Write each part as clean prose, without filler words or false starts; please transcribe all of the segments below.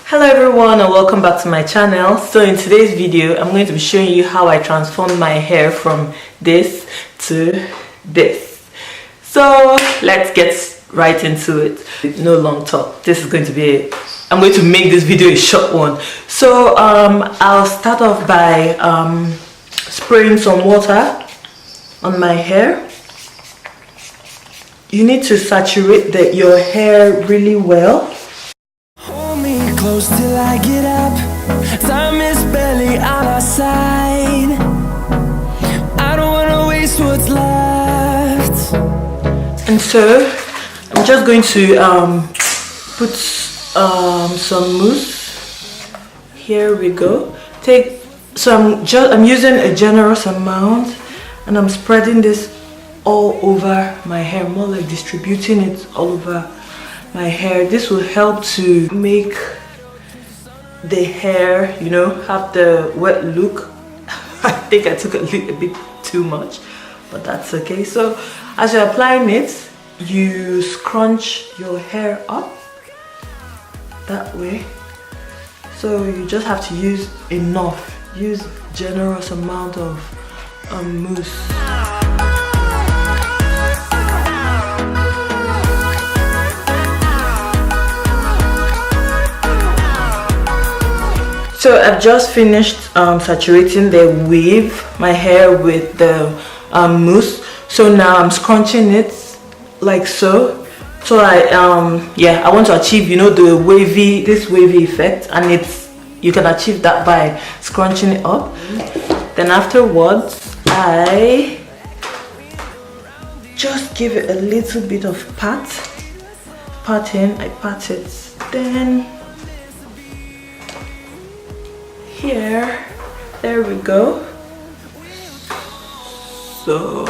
Hello everyone and welcome back to my channel. So in today's video I'm going to be showing you how I transformed my hair from this to this. So let's get right into it. No long talk. This is going to be I'm going to make this video a short one. So I'll start off by spraying some water on my hair. You need to saturate your hair really well. Hold me close till I get up. Time is barely on our side. I don't want to waste what's left. And so I'm just going to put some mousse. Here we go. I'm using a generous amount and I'm spreading this all over my hair, more like distributing it all over my hair. This will help to make the hair, you know, have the wet look. I think I took a bit too much, but that's okay. So as you're applying it, you scrunch your hair up that way. So you just have to use generous amount of mousse. So I've just finished saturating my hair with the mousse. So now I'm scrunching it like so. So I want to achieve, you know, this wavy effect, and you can achieve that by scrunching it up. Then afterwards I just give it a little bit of patting. I pat it, then here, there we go. So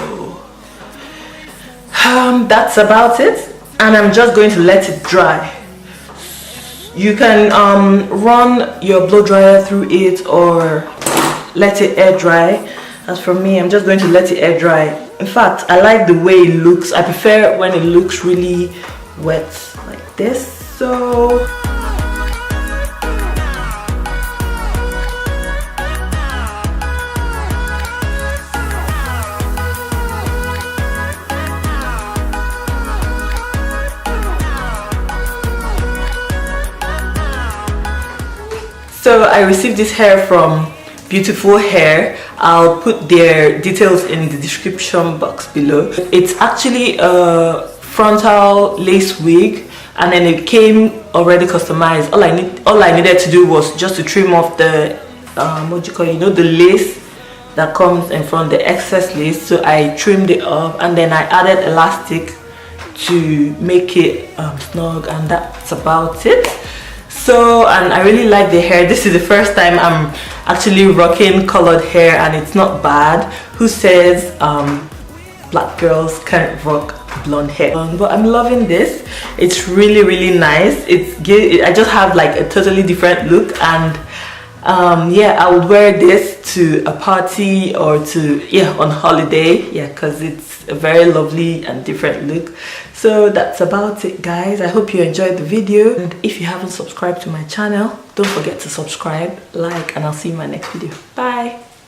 that's about it, and I'm just going to let it dry. You can run your blow dryer through it or let it air dry. As for me, I'm just going to let it air dry. In fact, I like the way it looks. I prefer when it looks really wet like this. So I received this hair from Beautyfull Hair. I'll put their details in the description box below. It's actually a frontal lace wig, and then it came already customized. All I needed to do was just to trim off the the lace that comes in front, the excess lace. So I trimmed it off, and then I added elastic to make it snug, and that's about it. So, and I really like the hair. This is the first time I'm actually rocking colored hair, and it's not bad. Who says black girls can't rock blonde hair? But I'm loving this. It's really nice. I just have like a totally different look, and yeah, I would wear this to a party or on holiday, because it's a very lovely and different look. So that's about it, guys. I hope you enjoyed the video, and if you haven't subscribed to my channel, don't forget to subscribe, like, and I'll see you in my next video. Bye.